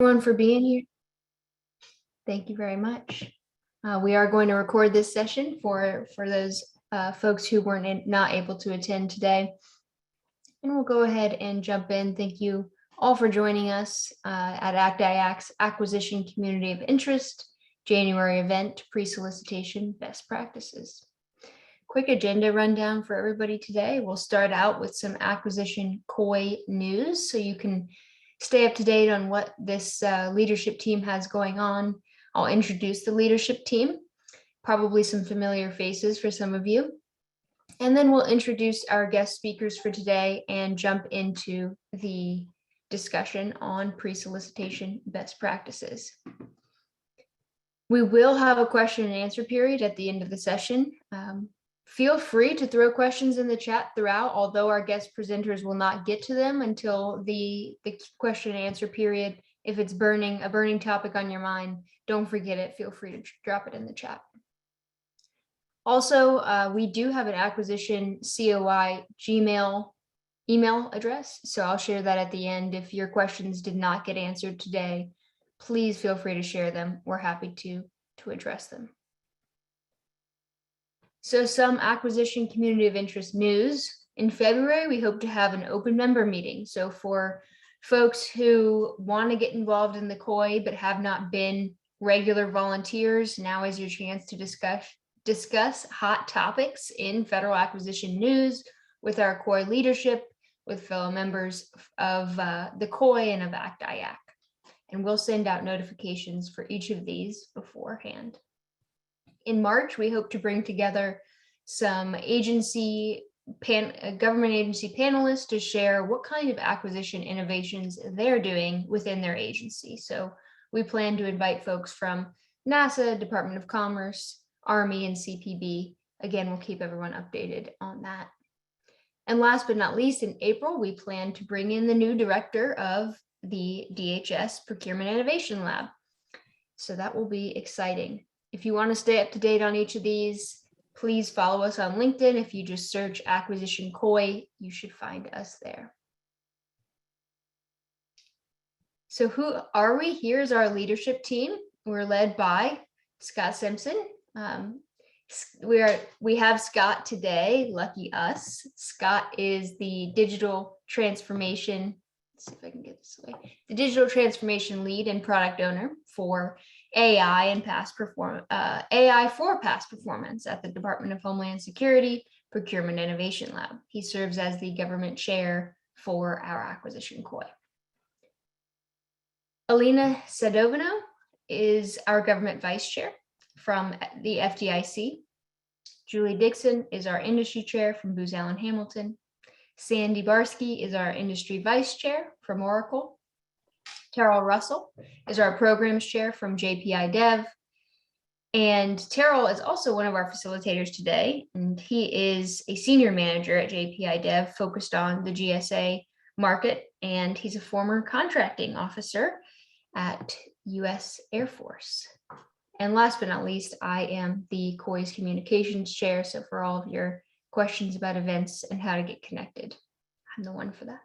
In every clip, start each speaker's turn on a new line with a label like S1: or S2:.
S1: Everyone for being here. Thank you very much. We are going to record this session for those folks who weren't not able to attend today. And we'll go ahead and jump in. Thank you all for joining us at ACT-IAC's Acquisition Community of Interest January event, pre-solicitation best practices. Quick agenda rundown for everybody today. We'll start out with some acquisition COI news so you can stay up to date on what this leadership team has going on. I'll introduce the leadership team, probably some familiar faces for some of you. And then we'll introduce our guest speakers for today and jump into the discussion on pre-solicitation best practices. We will have a question and answer period at the end of the session. Feel free to throw questions in the chat throughout, although our guest presenters will not get to them until the question and answer period. If it's a burning topic on your mind, don't forget it. Feel free to drop it in the chat. Also, we do have an acquisition COI Gmail email address, so I'll share that at the end. If your questions did not get answered today, please feel free to share them. We're happy to address them. So some acquisition community of interest news. In February, we hope to have an open member meeting. So for folks who want to get involved in the COI but have not been regular volunteers, now is your chance to discuss hot topics in federal acquisition news with our COI leadership, with fellow members of the COI and of ACT-IAC. And we'll send out notifications for each of these beforehand. In March, we hope to bring together some government agency panelists to share what kind of acquisition innovations they're doing within their agency. So we plan to invite folks from NASA, Department of Commerce, Army, and CPB. Again, we'll keep everyone updated on that. And last but not least, in April, we plan to bring in the new director of the DHS Procurement Innovation Lab. So that will be exciting. If you want to stay up to date on each of these, please follow us on LinkedIn. If you just search Acquisition COI, you should find us there. So who are we? Here's our leadership team. We're led by Scott Simpson. We have Scott today, lucky us. Scott is the digital transformation, let's see if I can get this away, the digital transformation lead and product owner for AI and AI for past performance at the Department of Homeland Security Procurement Innovation Lab. He serves as the government chair for our acquisition COI. Alina Sadovino is our government vice chair from the FDIC. Julie Dixon is our industry chair from Booz Allen Hamilton. Sandy Barsky is our industry vice chair from Oracle. Terrell Russell is our programs chair from JPI Dev. And Terrell is also one of our facilitators today, and he is a senior manager at JPI Dev focused on the GSA market, and he's a former contracting officer at US Air Force. And last but not least, I am the COI's communications chair, so for all of your questions about events and how to get connected, I'm the one for that.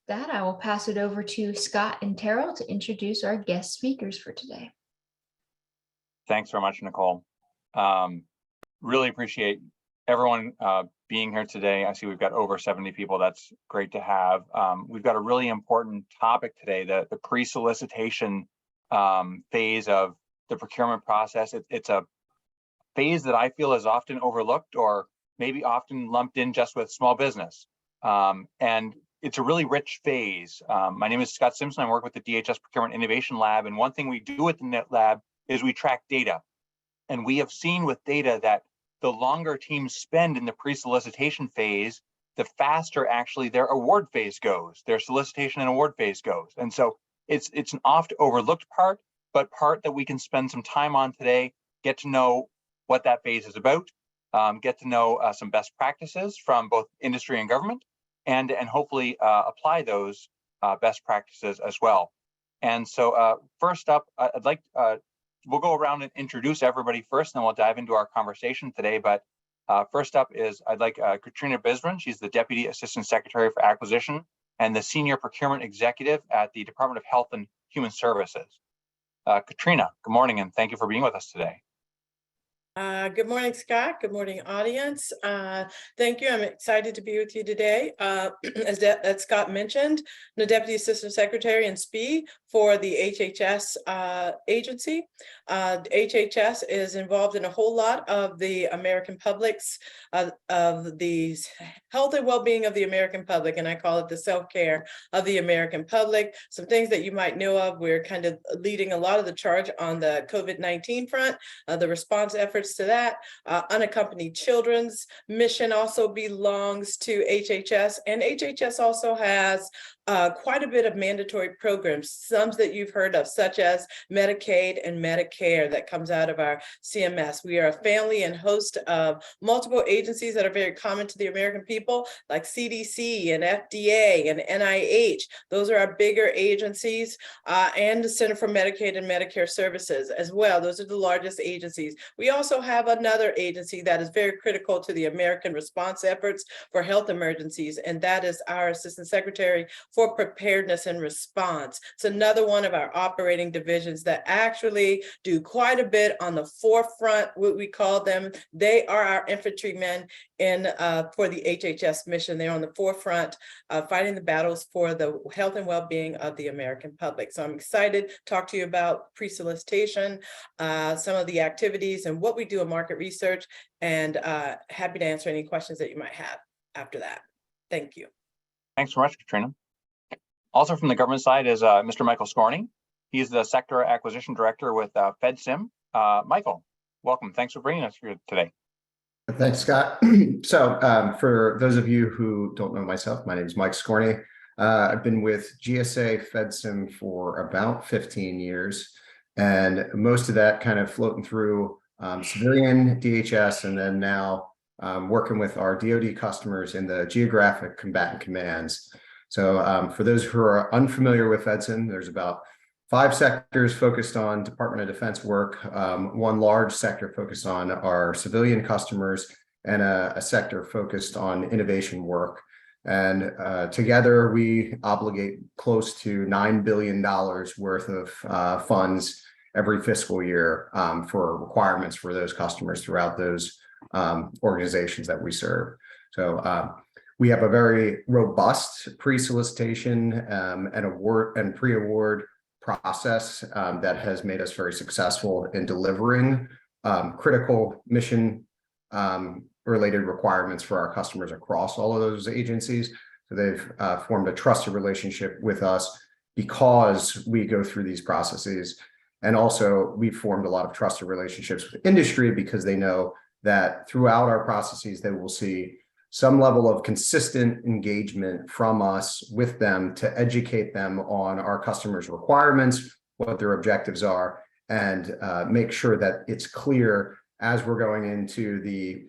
S1: That I will pass it over to Scott and Terrell to introduce our guest speakers for today.
S2: Thanks very much, Nicole. Really appreciate everyone being here today. I see we've got over 70 people. That's great to have. We've got a really important topic today, the pre-solicitation phase of the procurement process. It's a phase that I feel is often overlooked or maybe often lumped in just with small business. And it's a really rich phase. My name is Scott Simpson. I work with the DHS Procurement Innovation Lab. And one thing we do at the NIT Lab is we track data. And we have seen with data that the longer teams spend in the pre-solicitation phase, the faster actually their award phase goes, their solicitation and award phase goes. And so it's an oft overlooked part, but part that we can spend some time on today, get to know what that phase is about, get to know some best practices from both industry and government, and hopefully apply those best practices as well. And so first up, I'd like, we'll go around and introduce everybody first, and then we'll dive into our conversation today. But first up is, I'd like Katrina Bisbron. She's the Deputy Assistant Secretary for Acquisition and the Senior Procurement Executive at the Department of Health and Human Services. Katrina, good morning, and thank you for being with us today.
S3: Good morning, Scott. Good morning, audience. Thank you. I'm excited to be with you today. As Scott mentioned, I'm the Deputy Assistant Secretary and SPE for the HHS agency. HHS is involved in a whole lot of the American public's, of the health and well-being of the American public, and I call it the self-care of the American public. Some things that you might know of, we're kind of leading a lot of the charge on the COVID-19 front, the response efforts to that. Unaccompanied children's mission also belongs to HHS, and HHS also has quite a bit of mandatory programs, some that you've heard of, such as Medicaid and Medicare that comes out of our CMS. We are a family and host of multiple agencies that are very common to the American people, like CDC and FDA and NIH. Those are our bigger agencies, and the Center for Medicaid and Medicare Services as well. Those are the largest agencies. We also have another agency that is very critical to the American response efforts for health emergencies, and that is our Assistant Secretary for Preparedness and Response. It's another one of our operating divisions that actually do quite a bit on the forefront, what we call them. They are our infantrymen for the HHS mission. They're on the forefront fighting the battles for the health and well-being of the American public. So I'm excited to talk to you about pre-solicitation, some of the activities and what we do in market research, and happy to answer any questions that you might have after that. Thank you.
S2: Thanks so much, Katrina. Also from the government side is Mr. Michael Scorney. He's the Sector Acquisition Director with FedSim. Michael, welcome. Thanks for bringing us here today.
S4: Thanks, Scott. So for those of you who don't know myself, my name is Mike Scorney. I've been with GSA FedSim for about 15 years, and most of that kind of floating through civilian DHS, and then now working with our DoD customers in the geographic combatant commands. So for those who are unfamiliar with FedSim, there's about 5 sectors focused on Department of Defense work, one large sector focused on our civilian customers, and a sector focused on innovation work. And together we obligate close to $9 billion worth of funds every fiscal year for requirements for those customers throughout those organizations that we serve. So we have a very robust pre-solicitation and award and pre-award process that has made us very successful in delivering critical mission related requirements for our customers across all of those agencies. So they've formed a trusted relationship with us because we go through these processes. And also we've formed a lot of trusted relationships with industry because they know that throughout our processes, they will see some level of consistent engagement from us with them to educate them on our customers' requirements, what their objectives are, and make sure that it's clear as we're going into the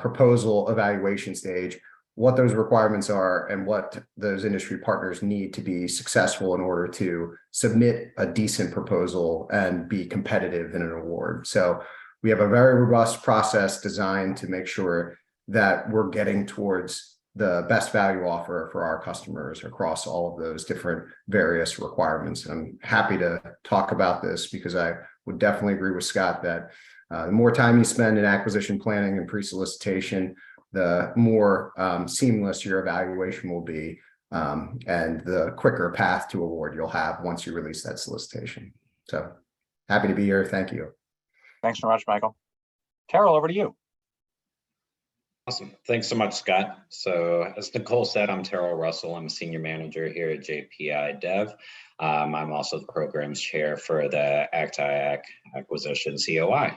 S4: proposal evaluation stage, what those requirements are and what those industry partners need to be successful in order to submit a decent proposal and be competitive in an award. So we have a very robust process designed to make sure that we're getting towards the best value offer for our customers across all of those different various requirements. I'm happy to talk about this because I would definitely agree with Scott that the more time you spend in acquisition planning and pre-solicitation, the more seamless your evaluation will be, and the quicker path to award you'll have once you release that solicitation. So happy to be here. Thank you.
S2: Thanks so much, Michael. Terrell, over to you.
S5: Awesome. Thanks so much, Scott. So as Nicole said, I'm Terrell Russell. I'm a senior manager here at JPI Dev. I'm also the programs chair for the ACT-IAC acquisition COI.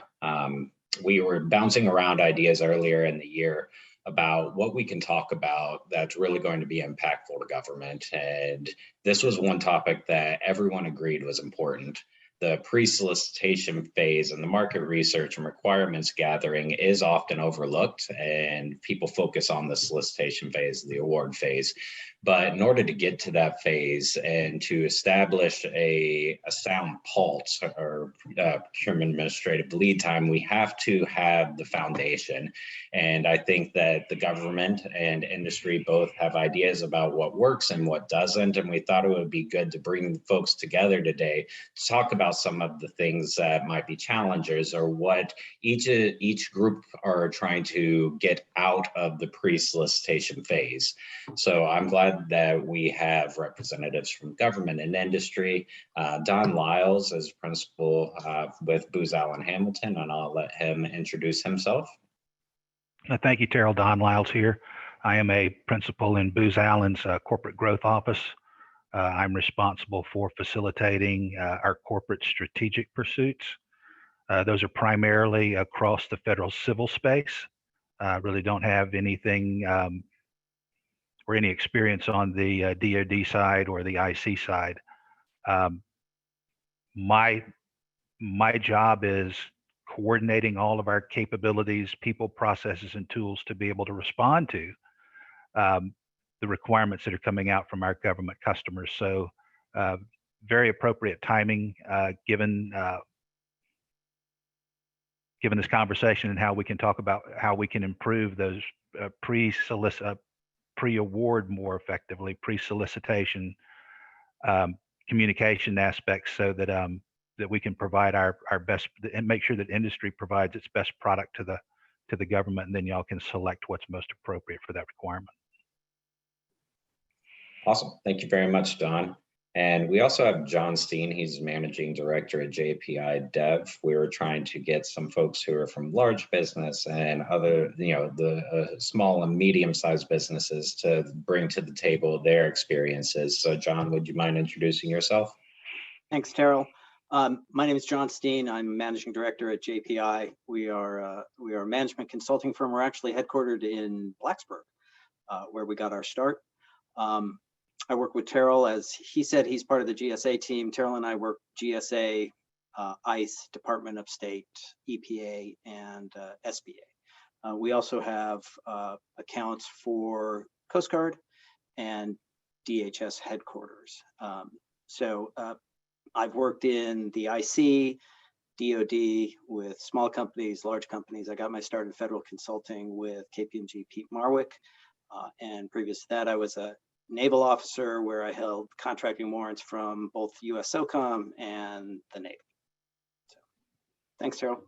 S5: We were bouncing around ideas earlier in the year about what we can talk about that's really going to be impactful to government. And this was one topic that everyone agreed was important. The pre-solicitation phase and the market research and requirements gathering is often overlooked, and people focus on the solicitation phase, the award phase. But in order to get to that phase and to establish a sound pulse or procurement administrative lead time, we have to have the foundation. And I think that the government and industry both have ideas about what works and what doesn't. And we thought it would be good to bring folks together today to talk about some of the things that might be challengers or what each group are trying to get out of the pre-solicitation phase. So I'm glad that we have representatives from government and industry. Don Lyles is principal with Booz Allen Hamilton, and I'll let him introduce himself.
S6: Thank you, Terrell. Don Lyles here. I am a principal in Booz Allen's corporate growth office. I'm responsible for facilitating our corporate strategic pursuits. Those are primarily across the federal civil space. Really don't have anything or any experience on the DoD side or the IC side. My job is coordinating all of our capabilities, people, processes, and tools to be able to respond to the requirements that are coming out from our government customers. So very appropriate timing given this conversation and how we can talk about how we can improve those pre-award more effectively, pre-solicitation communication aspects, so that that we can provide our best and make sure that industry provides its best product to the government, and then y'all can select what's most appropriate for that requirement.
S5: Awesome. Thank you very much, Don. And we also have John Steen. He's managing director at JPI Dev. We were trying to get some folks who are from large business and other, the small and medium-sized businesses to bring to the table their experiences. So John, would you mind introducing yourself?
S7: Thanks, Terrell. My name is John Steen. I'm managing director at JPI. We are a management consulting firm. We're actually headquartered in Blacksburg, where we got our start. I work with Terrell. As he said, he's part of the GSA team. Terrell and I work GSA, ICE, Department of State, EPA, and SBA. We also have accounts for Coast Guard and DHS headquarters. I've worked in the IC, DoD, with small companies, large companies. I got my start in federal consulting with KPMG Pete Marwick. And previous to that, I was a naval officer where I held contracting warrants from both US SOCOM and the Navy. So, thanks, Terrell.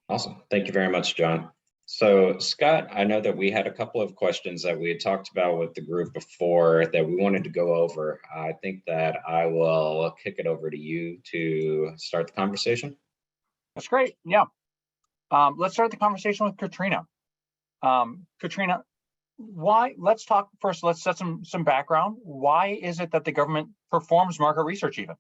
S5: Awesome. Thank you very much, John. So Scott, I know that we had a couple of questions that we had talked about with the group before that we wanted to go over. I think that I will kick it over to you to start the conversation.
S2: That's great. Yeah. Let's start the conversation with Katrina. Katrina, let's talk first, let's set some background. Why is it that the government performs market research even?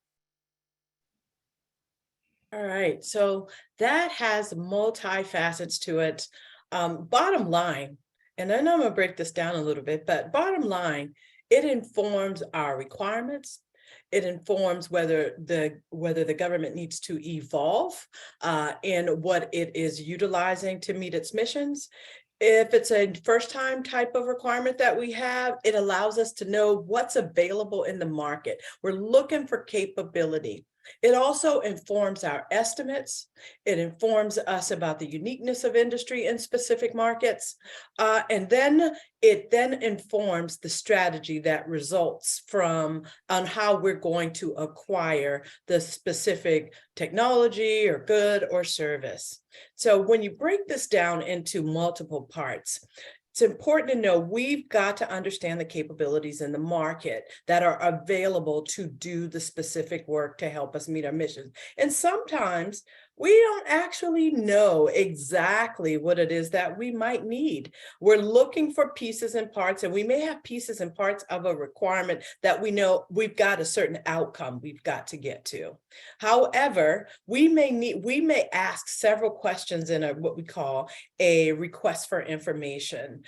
S3: All right, so that has multifacets to it. Bottom line, and then I'm gonna break this down a little bit, but bottom line, it informs our requirements. It informs whether the government needs to evolve in what it is utilizing to meet its missions. If it's a first-time type of requirement that we have, it allows us to know what's available in the market. We're looking for capability. It also informs our estimates. It informs us about the uniqueness of industry in specific markets. And then it then informs the strategy that results on how we're going to acquire the specific technology or good or service. So when you break this down into multiple parts, it's important to know we've got to understand the capabilities in the market that are available to do the specific work to help us meet our missions. And sometimes we don't actually know exactly what it is that we might need. We're looking for pieces and parts, and we may have pieces and parts of a requirement that we know we've got a certain outcome we've got to get to. However, we may ask several questions in what we call a request for information.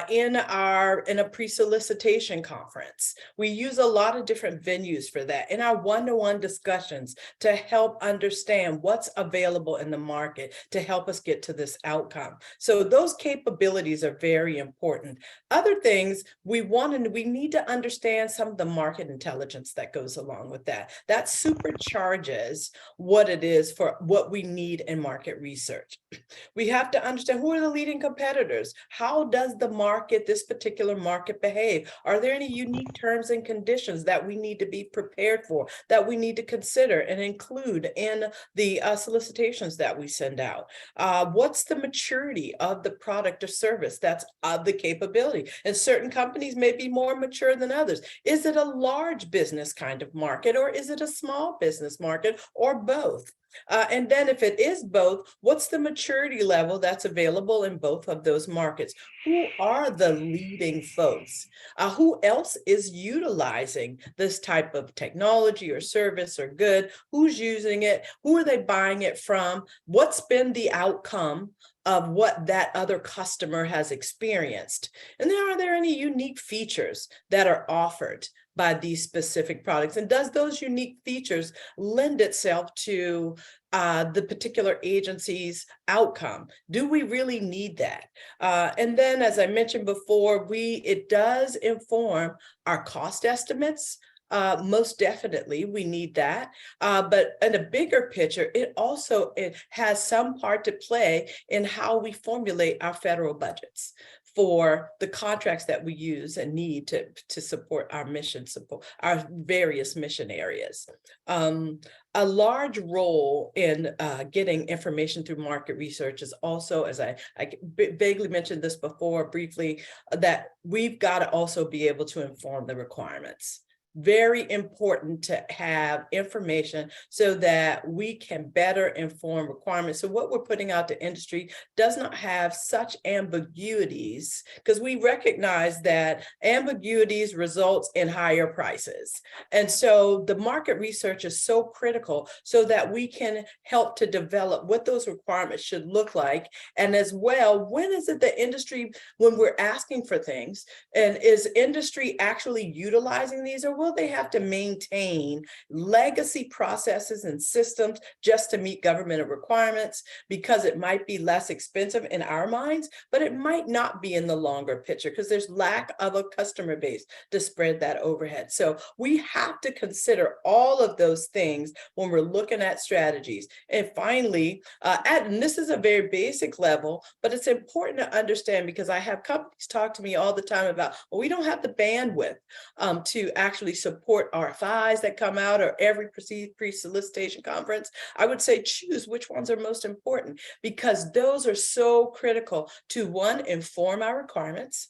S3: In a pre-solicitation conference, we use a lot of different venues for that in our one-to-one discussions to help understand what's available available in the market to help us get to this outcome. So those capabilities are very important. Other things we need to understand some of the market intelligence that goes along with that. That supercharges what it is for what we need in market research. We have to understand who are the leading competitors. How does the market, this particular market, behave? Are there any unique terms and conditions that we need to be prepared for, that we need to consider and include in the solicitations that we send out? What's the maturity of the product or service that's of the capability? And certain companies may be more mature than others. Is it a large business kind of market, or is it a small business market, or both? And then if it is both, what's the maturity level that's available in both of those markets? Who are the leading folks? Who else is utilizing this type of technology or service or good? Who's using it? Who are they buying it from? What's been the outcome of what that other customer has experienced? And then are there any unique features that are offered by these specific products? And does those unique features lend itself to the particular agency's outcome? Do we really need that? And then, as I mentioned before, it does inform our cost estimates. Most definitely, we need that. But in a bigger picture, it has some part to play in how we formulate our federal budgets for the contracts that we use and need to support our mission, support our various mission areas. A large role in getting information through market research is also, as I vaguely mentioned this before briefly, that we've got to also be able to inform the requirements. Very important to have information so that we can better inform requirements. So what we're putting out to industry does not have such ambiguities, because we recognize that ambiguities results in higher prices. And so the market research is so critical so that we can help to develop what those requirements should look like. And as well, when is it the industry, when we're asking for things, and is industry actually utilizing these, or will they have to maintain legacy processes and systems just to meet governmental requirements, because it might be less expensive in our minds, but it might not be in the longer picture because there's lack of a customer base to spread that overhead. So we have to consider all of those things when we're looking at strategies. And finally, and this is a very basic level, but it's important to understand, because I have companies talk to me all the time about, well, we don't have the bandwidth to actually support RFIs that come out, or every pre-solicitation conference. I would say choose which ones are most important, because those are so critical to, one, inform our requirements,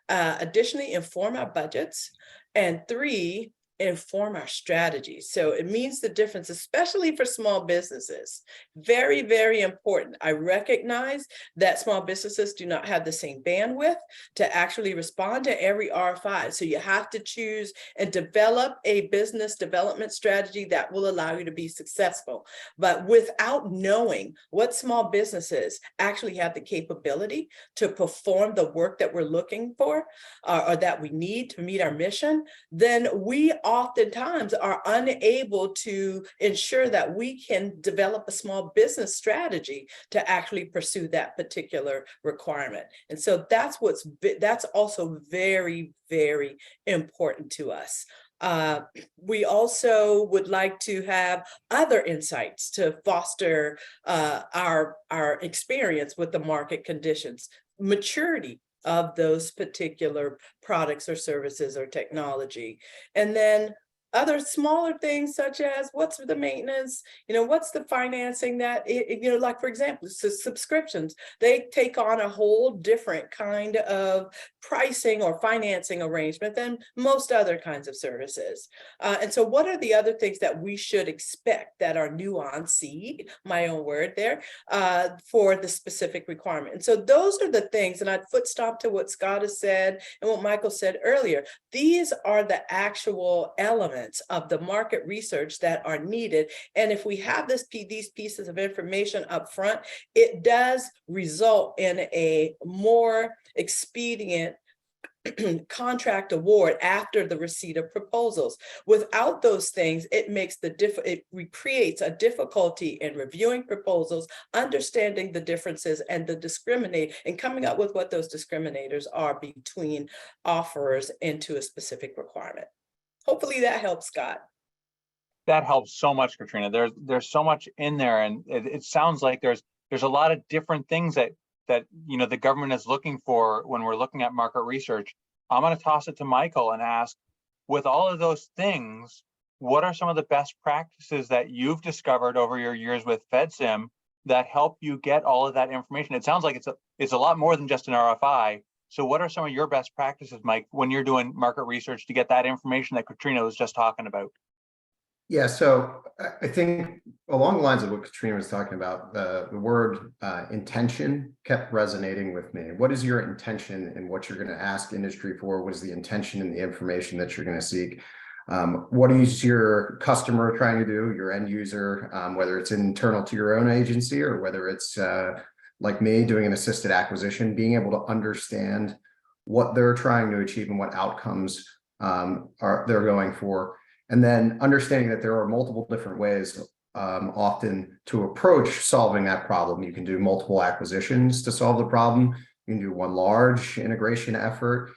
S3: additionally inform our budgets, and three, inform our strategies. So it means the difference, especially for small businesses. Very, very important. I recognize that small businesses do not have the same bandwidth to actually respond to every RFI. So you have to choose and develop a business development strategy that will allow you to be successful. But without knowing what small businesses actually have the capability to perform the work that we're looking for, or that we need to meet our mission, then we oftentimes are unable to ensure that we can develop a small business strategy to actually pursue that particular requirement. And so that's also very, very important to us. We also would like to have other insights to foster our experience with the market conditions, maturity of those particular products or services or technology. And then other smaller things such as what's the maintenance, what's the financing that, like for example, subscriptions, they take on a whole different kind of pricing or financing arrangement than most other kinds of services. And so what are the other things that we should expect that are nuanced, my own word there, for the specific requirement? And so those are the things, and I'd foot stomp to what Scott has said and what Michael said earlier. These are the actual elements of the market research that are needed. And if we have these pieces of information up front, it does result in a more expedient contract award after the receipt of proposals. Without those things, it makes creates a difficulty in reviewing proposals, understanding the differences and the discriminate, and coming up with what those discriminators are between offerers into a specific requirement. Hopefully that helps, Scott.
S2: That helps so much, Katrina. There's so much in there, and it sounds like there's a lot of different things that the government is looking for when we're looking at market research. I'm going to toss it to Michael and ask, with all of those things, what are some of the best practices that you've discovered over your years with FedSim that help you get all of that information? It sounds like it's a lot more than just an RFI. So what are some of your best practices, Mike, when you're doing market research to get that information that Katrina was just talking about?
S4: Yeah, so I think along the lines of what Katrina was talking about, the word intention kept resonating with me. What is your intention in what you're going to ask industry for? What is the intention in the information that you're going to seek? What is your customer trying to do, your end user, whether it's internal to your own agency or whether it's like me doing an assisted acquisition, being able to understand what they're trying to achieve and what outcomes they're going for. And then understanding that there are multiple different ways often to approach solving that problem. You can do multiple acquisitions to solve the problem. You can do one large integration effort.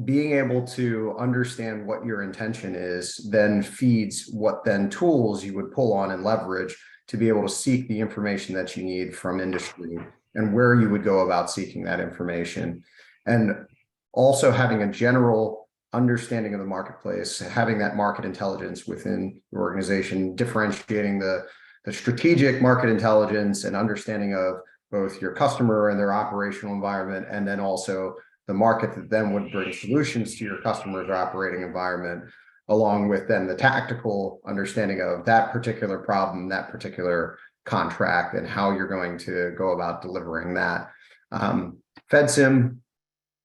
S4: Being able to understand what your intention is then feeds what then tools you would pull on and leverage to be able to seek the information that you need from industry and where you would go about seeking that information. And also having a general understanding of the marketplace, having that market intelligence within your organization, differentiating the strategic market intelligence and understanding of both your customer and their operational environment, and then also the market that then would bring solutions to your customer's operating environment, along with then the tactical understanding of that particular problem, that particular contract, and how you're going to go about delivering that. FedSim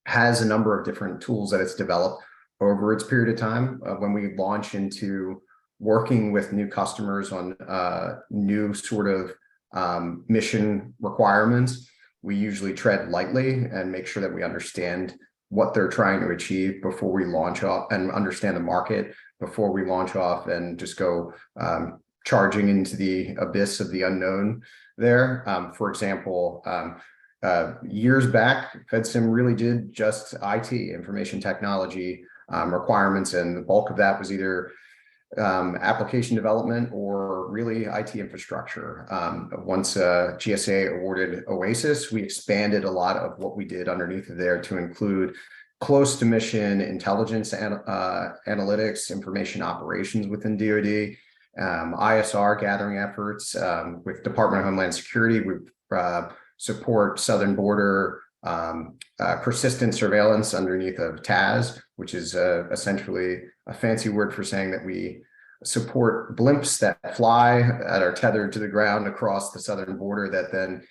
S4: has a number of different tools that it's developed over its period of time. When we launch into working with new customers on new sort of mission requirements, we usually tread lightly and make sure that we understand what they're trying to achieve before we launch off, and understand the market before we launch off and just go charging into the abyss of the unknown there. For example, years back, FedSim really did just IT, information technology requirements, and the bulk of that was either application development or really IT infrastructure. Once GSA awarded OASIS, we expanded a lot of what we did underneath of there to include close to mission intelligence and analytics, information operations within DoD, ISR gathering efforts with Department of Homeland Security. We support Southern Border persistent surveillance underneath of TAS, which is essentially a fancy word for saying that we support blimps that fly that are tethered to the ground across the southern border that then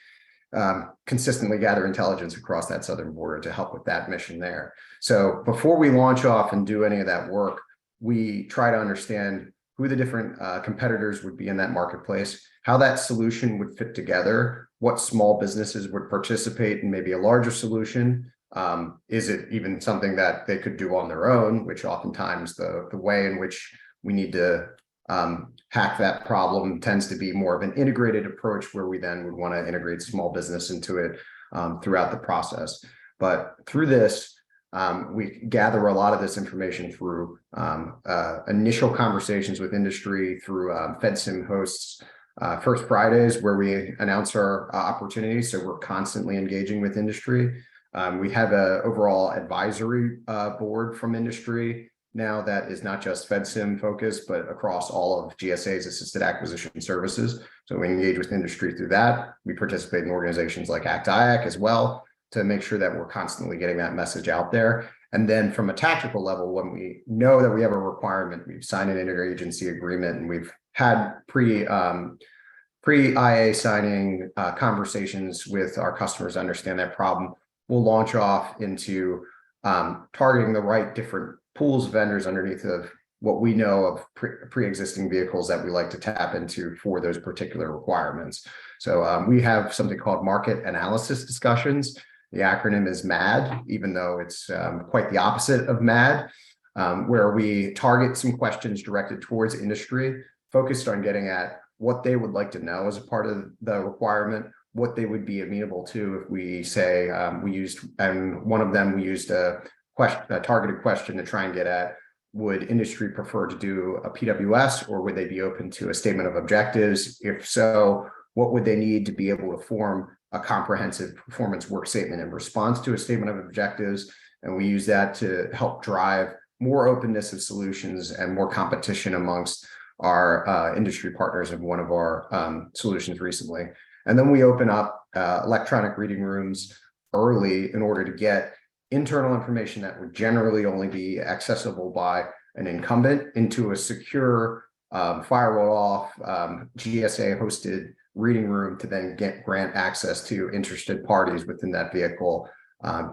S4: consistently gather intelligence across that southern border to help with that mission there. So before we launch off and do any of that work, we try to understand who the different competitors would be in that marketplace, how that solution would fit together, what small businesses would participate in maybe a larger solution. Is it even something that they could do on their own, which oftentimes the way in which we need to hack that problem tends to be more of an integrated approach, where we then would want to integrate small business into it throughout the process. But through this, we gather a lot of this information through initial conversations with industry, through FedSim hosts First Fridays, where we announce our opportunities. So we're constantly engaging with industry. We have an overall advisory board from industry now that is not just FedSim focused, but across all of GSA's assisted acquisition services. So we engage with industry through that. We participate in organizations like ACT-IAC as well to make sure that we're constantly getting that message out there. And then from a tactical level, when we know that we have a requirement, we've signed an interagency agreement, and we've had pre-IA signing conversations with our customers to understand that problem, we'll launch off into targeting the right different pools of vendors underneath of what we know of pre-existing vehicles that we like to tap into for those particular requirements. So we have something called market analysis discussions. The acronym is MAD, even though it's quite the opposite of MAD, where we target some questions directed towards industry, focused on getting at what they would like to know as a part of the requirement, what they would be amenable to if we say one of them we used a targeted question to try and get at, would industry prefer to do a PWS, or would they be open to a statement of objectives? If so, what would they need to be able to form a comprehensive performance work statement in response to a statement of objectives? And we use that to help drive more openness of solutions and more competition amongst our industry partners of one of our solutions recently. And then we open up electronic reading rooms early in order to get internal information that would generally only be accessible by an incumbent into a secure firewall off GSA hosted reading room to then grant access to interested parties within that vehicle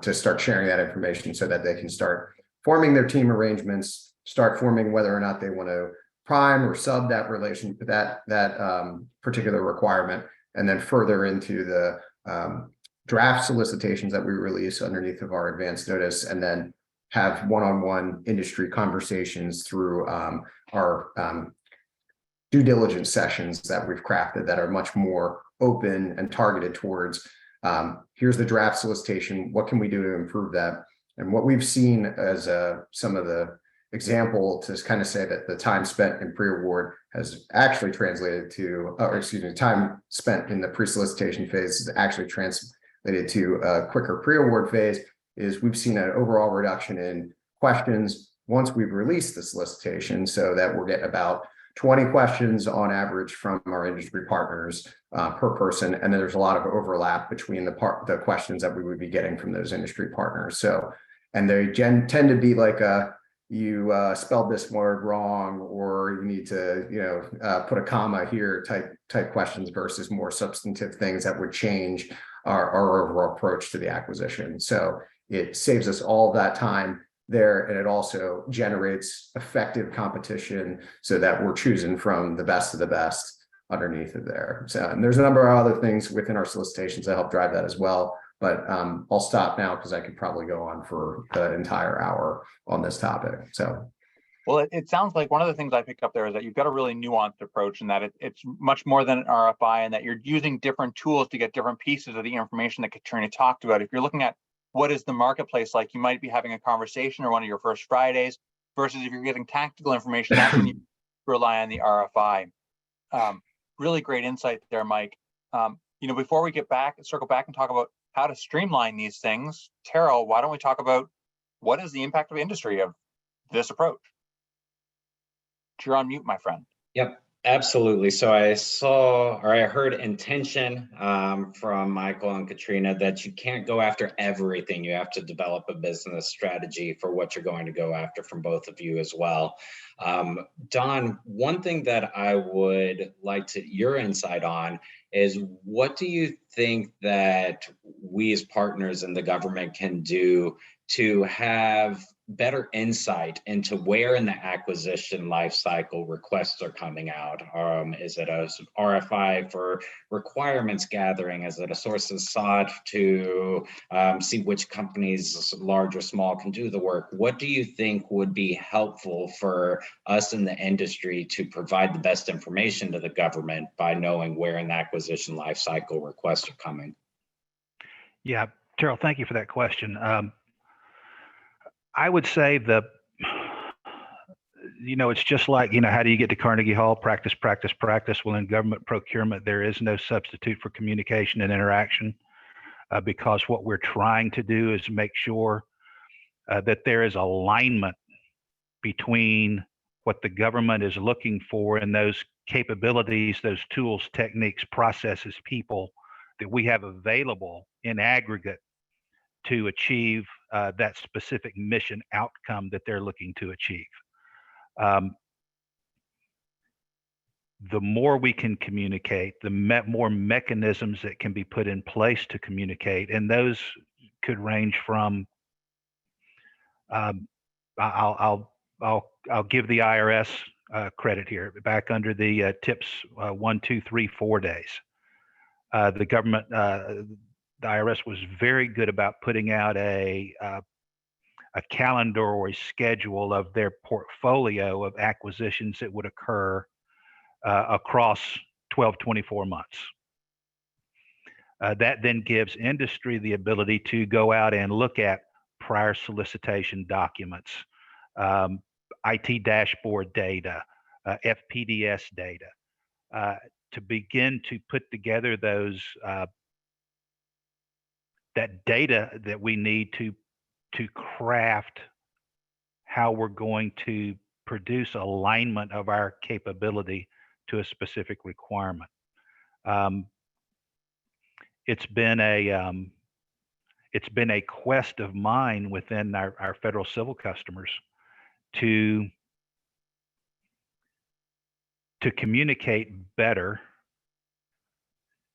S4: to start sharing that information so that they can start forming their team arrangements, start forming whether or not they want to prime or sub that relation, that particular requirement, and then further into the draft solicitations that we release underneath of our advance notice, and then have one-on-one industry conversations through our due diligence sessions that we've crafted that are much more open and targeted towards here's the draft solicitation, what can we do to improve that? And what we've seen as some of the example to kind of say that the time spent in pre-award has actually translated to, time spent in the pre-solicitation phase is actually translated to a quicker pre-award phase, is we've seen an overall reduction in questions once we've released the solicitation, so that we're getting about 20 questions on average from our industry partners per person. And then there's a lot of overlap between the questions that we would be getting from those industry partners. So, and they tend to be like you spelled this word wrong, or you need to, put a comma here type questions versus more substantive things that would change our overall approach to the acquisition. So it saves us all that time there, and it also generates effective competition so that we're choosing from the best of the best underneath it there. So, and there's a number of other things within our solicitations that help drive that as well. But I'll stop now because I could probably go on for the entire hour on this topic. So,
S2: well, it sounds like one of the things I picked up there is that you've got a really nuanced approach, and that it's much more than an RFI, and that you're using different tools to get different pieces of the information that Katrina talked about. If you're looking at what is the marketplace like, you might be having a conversation or one of your first Fridays, versus if you're getting tactical information, that's when you rely on the RFI. Really great insight there, Mike. Before we circle back and talk about how to streamline these things, Terrell, why don't we talk about what is the impact of industry of this approach? You're on mute, my friend.
S5: Yep, absolutely. So I heard intention from Michael and Katrina that you can't go after everything. You have to develop a business strategy for what you're going to go after from both of you as well. Don, one thing that I would like your insight on is, what do you think that we as partners in the government can do to have better insight into where in the acquisition lifecycle requests are coming out? Is it a RFI for requirements gathering? Is it a source of SOT to see which companies, large or small, can do the work? What do you think would be helpful for us in the industry to provide the best information to the government by knowing where in the acquisition lifecycle requests are coming?
S6: Yeah, Terrell, thank you for that question. I would say it's just like, how do you get to Carnegie Hall? Practice, practice, practice. Well, in government procurement, there is no substitute for communication and interaction, because what we're trying to do is make sure that there is alignment between what the government is looking for and those capabilities, those tools, techniques, processes, people that we have available in aggregate to achieve that specific mission outcome that they're looking to achieve. The more we can communicate, the more mechanisms that can be put in place to communicate, and those could range from I'll give the IRS credit here, back under the TIPS 1, 2, 3, 4 days. The government the IRS was very good about putting out a calendar or a schedule of their portfolio of acquisitions that would occur across 12, 24 months. That then gives industry the ability to go out and look at prior solicitation documents, IT dashboard data, FPDS data, to begin to put together those that data that we need to craft how we're going to produce alignment of our capability to a specific requirement. It's been a quest of mine within our federal civil customers to communicate better,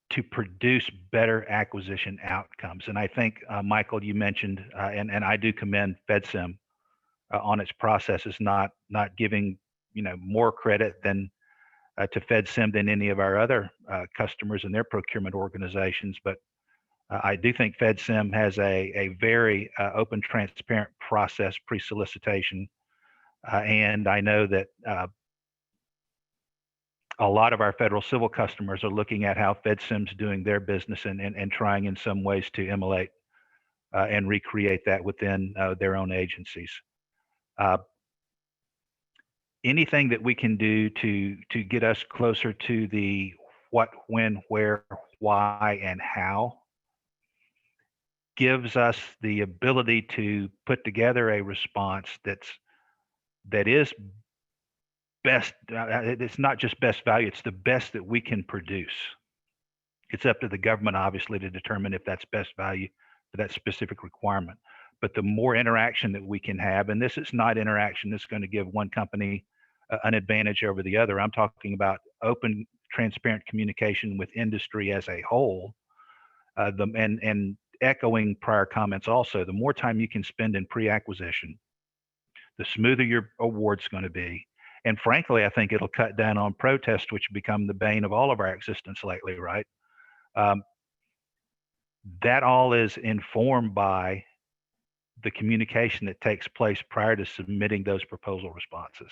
S6: to produce better acquisition outcomes. And I think, Michael, you mentioned, and I do commend FedSim on its processes, not giving more credit than to FedSim than any of our other customers and their procurement organizations. But I do think FedSim has a very open, transparent process pre-solicitation. And I know that a lot of our federal civil customers are looking at how FedSim's doing their business and trying in some ways to emulate and recreate that within their own agencies. Anything that we can do to get us closer to the what, when, where, why, and how gives us the ability to put together a response that is best. It's not just best value, it's the best that we can produce. It's up to the government, obviously, to determine if that's best value for that specific requirement. But the more interaction that we can have, and this is not interaction that's going to give one company an advantage over the other. I'm talking about open, transparent communication with industry as a whole. And echoing prior comments also, the more time you can spend in pre-acquisition, the smoother your award's going to be. And frankly, I think it'll cut down on protests, which become the bane of all of our existence lately, right? That all is informed by the communication that takes place prior to submitting those proposal responses.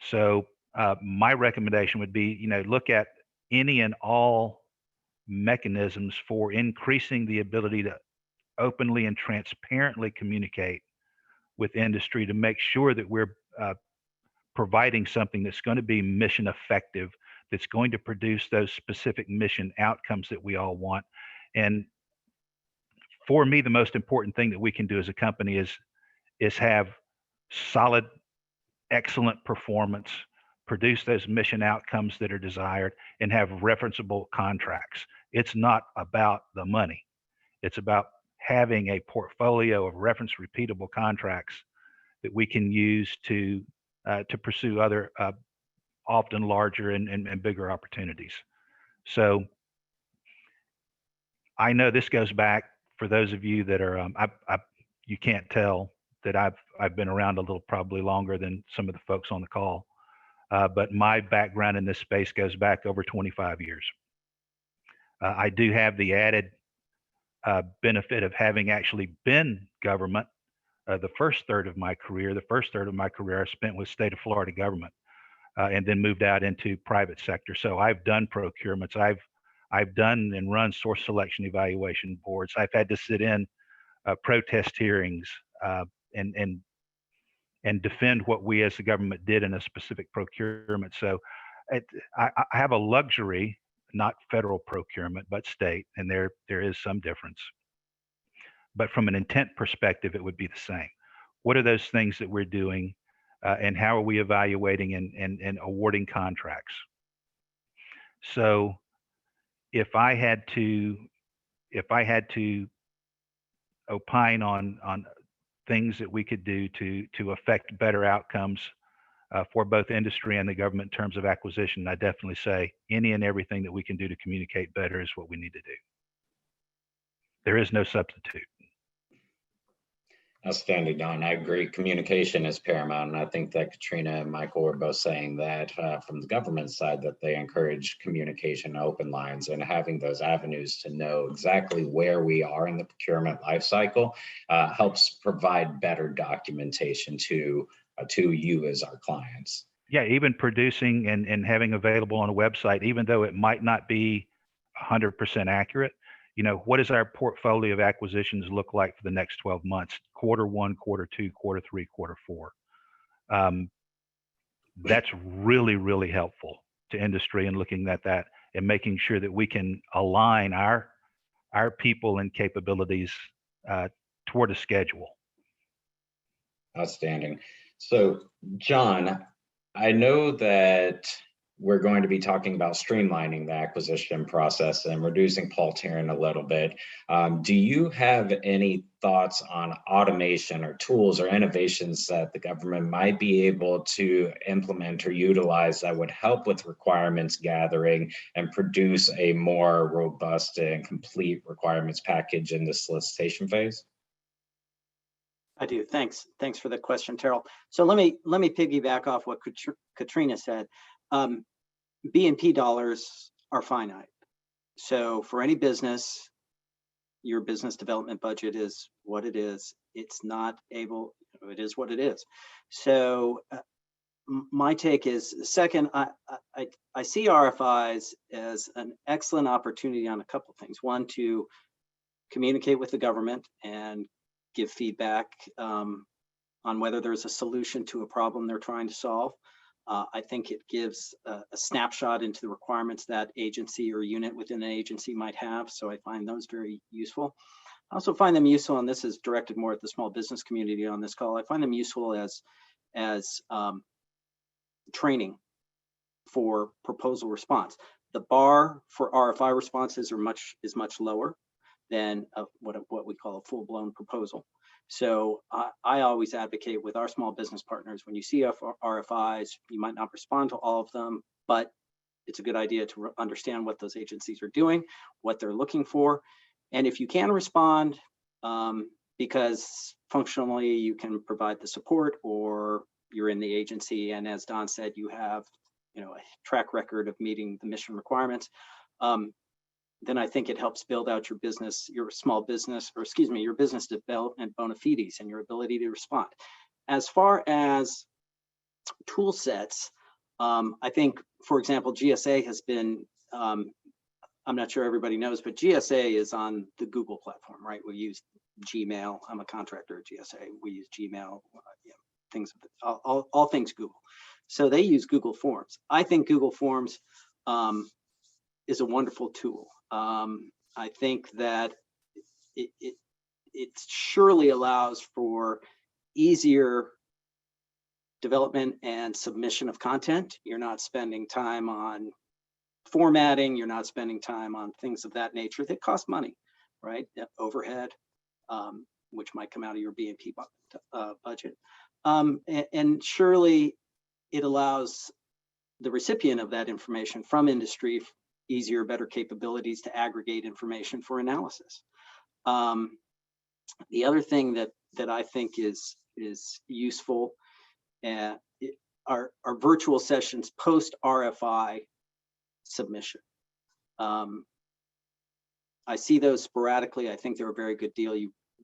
S6: So my recommendation would be, look at any and all mechanisms for increasing the ability to openly and transparently communicate with industry to make sure that we're providing something that's going to be mission effective, that's going to produce those specific mission outcomes that we all want. And for me, the most important thing that we can do as a company is have solid, excellent performance, produce those mission outcomes that are desired, and have referenceable contracts. It's not about the money. It's about having a portfolio of reference repeatable contracts that we can use to pursue other often larger and bigger opportunities. So I know this goes back, for those of you that are, you can't tell that I've been around a little, probably longer than some of the folks on the call, but my background in this space goes back over 25 years. I do have the added benefit of having actually been government the first third of my career. The first third of my career I spent with state of Florida government, and then moved out into private sector. So I've done procurements. I've done and run source selection evaluation boards. I've had to sit in protest hearings and defend what we as the government did in a specific procurement. So I have a luxury, not federal procurement, but state, and there is some difference. But from an intent perspective, it would be the same. What are those things that we're doing, and how are we evaluating and awarding contracts? So if I had to opine on things that we could do to affect better outcomes for both industry and the government in terms of acquisition, I definitely say any and everything that we can do to communicate better is what we need to do. There is no substitute.
S5: Outstanding, Don. I agree. Communication is paramount. And I think that Katrina and Michael were both saying that from the government side, that they encourage communication, open lines, and having those avenues to know exactly where we are in the procurement life cycle helps provide better documentation to you as our clients.
S6: Yeah, even producing and having available on a website, even though it might not be 100% accurate, what does our portfolio of acquisitions look like for the next 12 months, quarter one, quarter two, quarter three, quarter four? That's really, really helpful to industry and looking at that and making sure that we can align our people and capabilities toward a schedule.
S5: Outstanding. So, John, I know that we're going to be talking about streamlining the acquisition process and reducing Paulteering a little bit. Do you have any thoughts on automation or tools or innovations that the government might be able to implement or utilize that would help with requirements gathering and produce a more robust and complete requirements package in the solicitation phase?
S7: I do. Thanks for the question, Terrell. So let me piggyback off what Katrina said. B&P dollars are finite. So for any business, your business development budget is what it is. It's not able, it is what it is. So my take is, second, I see RFIs as an excellent opportunity on a couple of things. One, to communicate with the government and give feedback on whether there's a solution to a problem they're trying to solve. I think it gives a snapshot into the requirements that agency or unit within an agency might have. So I find those very useful. I also find them useful, and this is directed more at the small business community on this call. I find them useful as training for proposal response. The bar for RFI responses is much lower than what we call a full-blown proposal. So I always advocate with our small business partners, when you see RFIs, you might not respond to all of them, but it's a good idea to understand what those agencies are doing, what they're looking for. And if you can respond, because functionally you can provide the support, or you're in the agency, and as Don said, you have a track record of meeting the mission requirements, then I think it helps build out your business, your business development bona fides and your ability to respond. As far as tool sets, I think, for example, GSA has been, I'm not sure everybody knows, but GSA is on the Google platform, right? We use Gmail. I'm a contractor at GSA. We use Gmail, all things Google. So they use Google Forms. I think Google Forms is a wonderful tool. I think that it surely allows for easier development and submission of content. You're not spending time on formatting. You're not spending time on things of that nature that cost money, right? Overhead, which might come out of your B&P budget. And surely it allows the recipient of that information from industry easier, better capabilities to aggregate information for analysis. The other thing that I think is useful are virtual sessions post RFI submission. I see those sporadically. I think they're a very good deal.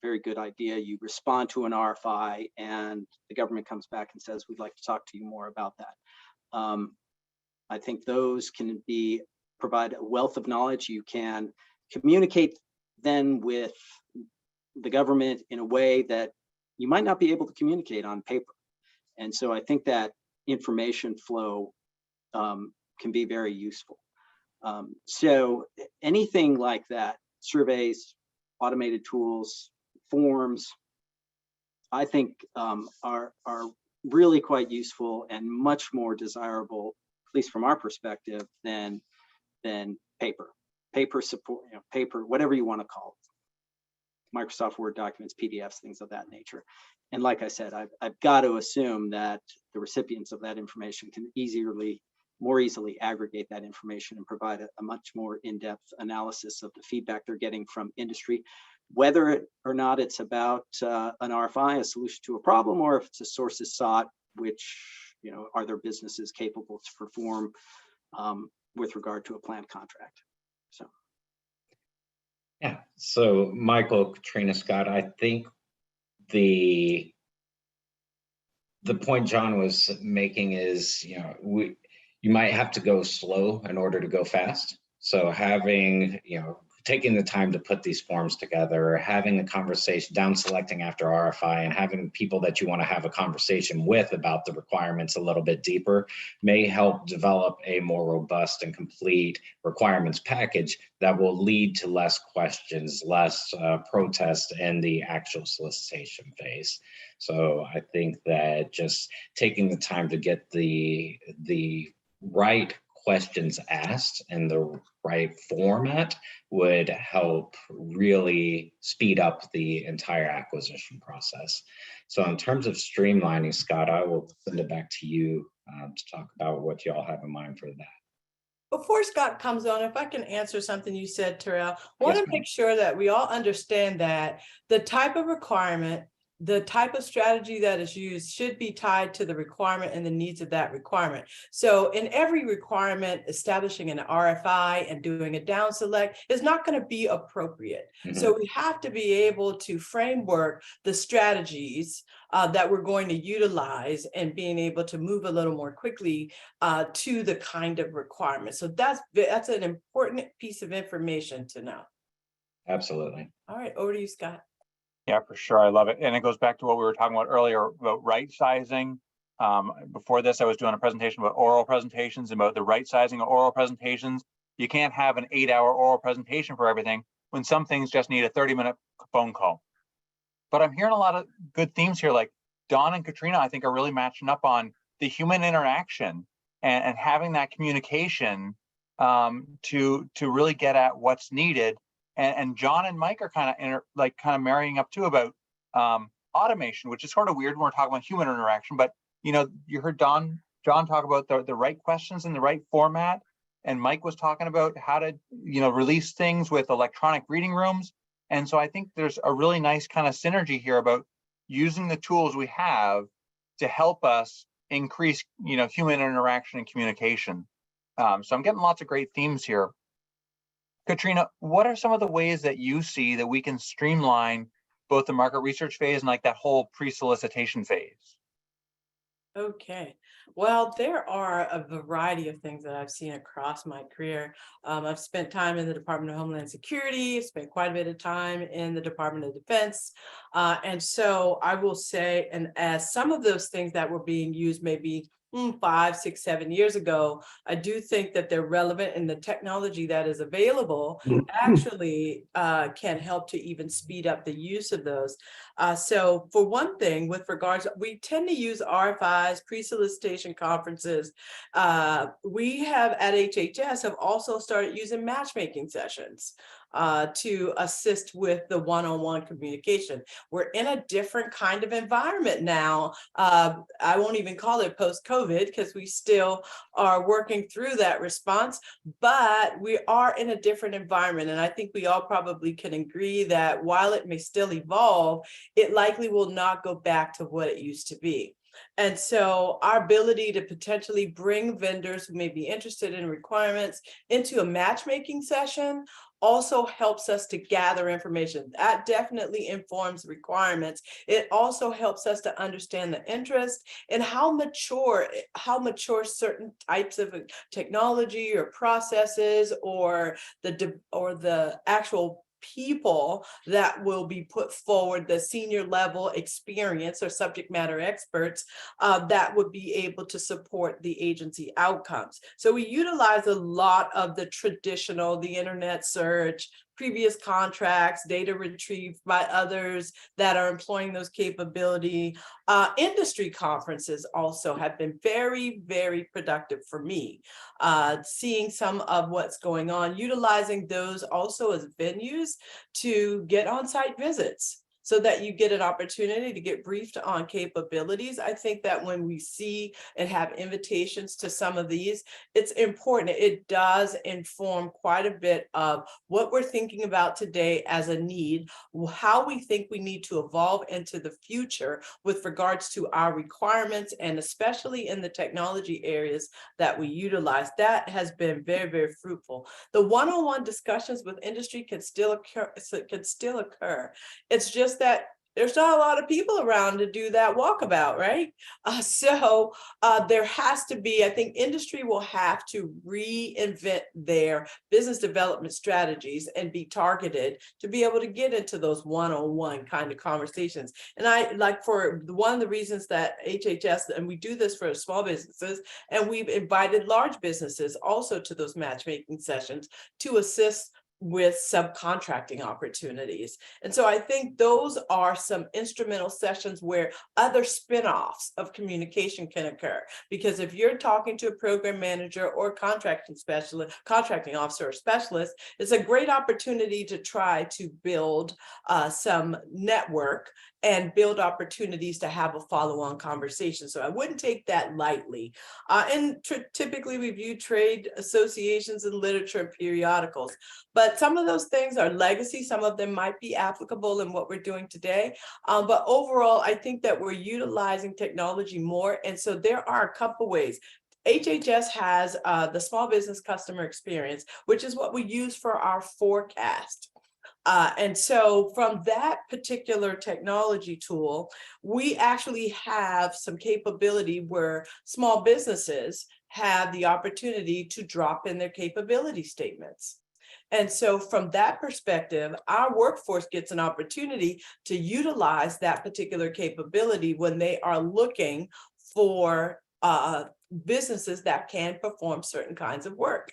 S7: Very good idea. You respond to an RFI and the government comes back and says, we'd like to talk to you more about that. I think those can provide a wealth of knowledge. You can communicate then with the government in a way that you might not be able to communicate on paper. And so I think that information flow can be very useful. So anything like that, surveys, automated tools, forms, I think are really quite useful and much more desirable, at least from our perspective, than paper support, paper, whatever you want to call it, Microsoft Word documents, PDFs, things of that nature. And like I said, I've got to assume that the recipients of that information can more easily aggregate that information and provide a much more in-depth analysis of the feedback they're getting from industry. whether or not it's about an RFI, a solution to a problem, or if it's a sources sought, which, are their businesses capable to perform with regard to a planned contract. So.
S5: Yeah, so Michael, Katrina, Scott, I think the point John was making is, you might have to go slow in order to go fast. So having, taking the time to put these forms together, having a conversation, down selecting after RFI, and having people that you want to have a conversation with about the requirements a little bit deeper may help develop a more robust and complete requirements package that will lead to less questions, less protest in the actual solicitation phase. So I think that just taking the time to get the right questions asked in the right format would help really speed up the entire acquisition process. So in terms of streamlining, Scott, I will send it back to you to talk about what y'all have in mind for that.
S3: Before Scott comes on, if I can answer something you said, Terrell, I want
S5: Yes,
S3: to make sure that we all understand that the type of requirement, the type of strategy that is used should be tied to the requirement and the needs of that requirement. So in every requirement, establishing an RFI and doing a down select is not going to be appropriate. So we have to be able to framework the strategies that we're going to utilize and being able to move a little more quickly to the kind of requirement. So that's an important piece of information to know.
S5: Absolutely.
S3: All right, over to you, Scott.
S2: Yeah, for sure. I love it. And it goes back to what we were talking about earlier about right sizing. Before this, I was doing a presentation about oral presentations, about the right sizing of oral presentations. You can't have an 8-hour oral presentation for everything when some things just need a 30-minute phone call. But I'm hearing a lot of good themes here, like Don and Katrina, I think, are really matching up on the human interaction and having that communication to really get at what's needed. And John and Mike are kind of marrying up too about automation, which is sort of weird when we're talking about human interaction. But you heard John talk about the right questions in the right format, and Mike was talking about how to release things with electronic reading rooms. And so I think there's a really nice kind of synergy here about using the tools we have to help us increase human interaction and communication. So I'm getting lots of great themes here. Katrina, what are some of the ways that you see that we can streamline both the market research phase and like that whole pre-solicitation phase?
S3: Okay, well, there are a variety of things that I've seen across my career. I've spent time in the Department of Homeland Security, spent quite a bit of time in the Department of Defense. And so I will say, and as some of those things that were being used maybe 5, 6, 7 years ago, I do think that they're relevant, and the technology that is available actually can help to even speed up the use of those. So for one thing, with regards, we tend to use RFIs, pre-solicitation conferences. We have at HHS have also started using matchmaking sessions to assist with the one-on-one communication. We're in a different kind of environment now. I won't even call it post-COVID because we still are working through that response, but we are in a different environment. And I think we all probably can agree that while it may still evolve, it likely will not go back to what it used to be. And so our ability to potentially bring vendors who may be interested in requirements into a matchmaking session also helps us to gather information. That definitely informs requirements. It also helps us to understand the interest and how mature certain types of technology or processes or the actual people that will be put forward, the senior level experience or subject matter experts that would be able to support the agency outcomes. So we utilize a lot of the traditional, the internet search, previous contracts, data retrieved by others that are employing those capability. Industry conferences also have been very, very productive for me. Seeing some of what's going on, utilizing those also as venues to get on-site visits. so that you get an opportunity to get briefed on capabilities. I think that when we see and have invitations to some of these, it's important. It does inform quite a bit of what we're thinking about today as a need, how we think we need to evolve into the future with regards to our requirements, and especially in the technology areas that we utilize. That has been very, very fruitful. The one-on-one discussions with industry can still occur. It's just that there's not a lot of people around to do that walkabout, right? So there has to be, I think industry will have to reinvent their business development strategies and be targeted to be able to get into those one-on-one kind of conversations. And I like, for one of the reasons that HHS, and we do this for small businesses, and we've invited large businesses also to those matchmaking sessions to assist with subcontracting opportunities. And so I think those are some instrumental sessions where other spin-offs of communication can occur. Because if you're talking to a program manager or contracting specialist, contracting officer or specialist, it's a great opportunity to try to build some network and build opportunities to have a follow-on conversation. So I wouldn't take that lightly. And typically we view trade associations and literature and periodicals, but some of those things are legacy. Some of them might be applicable in what we're doing today. But overall, I think that we're utilizing technology more. And so there are a couple ways. HHS has the small business customer experience, which is what we use for our forecast. And so from that particular technology tool, we actually have some capability where small businesses have the opportunity to drop in their capability statements. And so from that perspective, our workforce gets an opportunity to utilize that particular capability when they are looking for businesses that can perform certain kinds of work.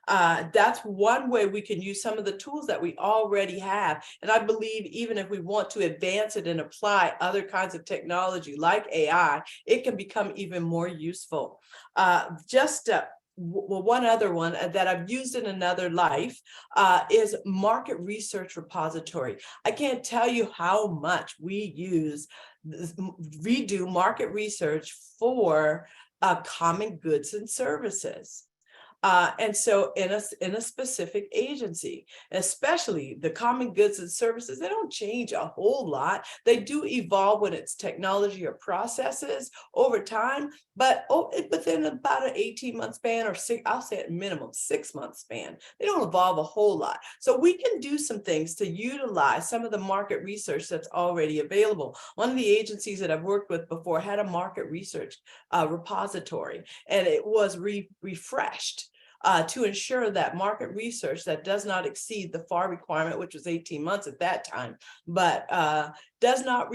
S3: That's one way we can use some of the tools that we already have. And I believe even if we want to advance it and apply other kinds of technology like AI, it can become even more useful. Well, one other one that I've used in another life is market research repository. I can't tell you how much we do market research for common goods and services. And so in a specific agency, especially the common goods and services, they don't change a whole lot. They do evolve when it's technology or processes over time, but within about an 18-month span, or I'll say at minimum 6-month span, they don't evolve a whole lot. So we can do some things to utilize some of the market research that's already available. One of the agencies that I've worked with before had a market research repository, and it was refreshed to ensure that market research that does not exceed the FAR requirement, which was 18 months at that time, but does not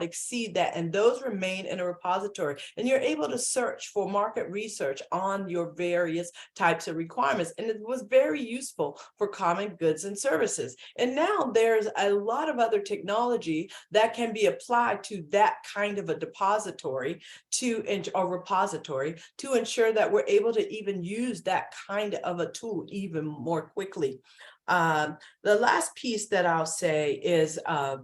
S3: exceed that, and those remain in a repository. And you're able to search for market research on your various types of requirements. And it was very useful for common goods and services. And now there's a lot of other technology that can be applied to that kind of a repository to ensure that we're able to even use that kind of a tool even more quickly. The last piece that I'll say is I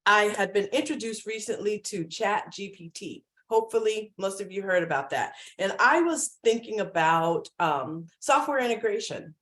S3: had been introduced recently to ChatGPT. Hopefully, most of you heard about that. And I was thinking about software integration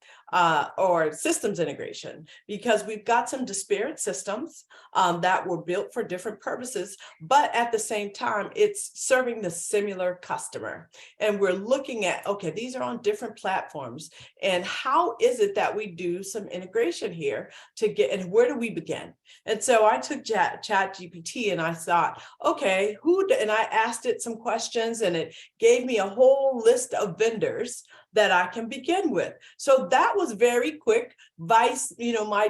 S3: or systems integration, because we've got some disparate systems that were built for different purposes, but at the same time, it's serving the similar customer. And we're looking at, okay, these are on different platforms. And how is it that we do some integration here to get, and where do we begin? And so I took ChatGPT and I thought, okay, and I asked it some questions, and it gave me a whole list of vendors that I can begin with. So that was very quick. My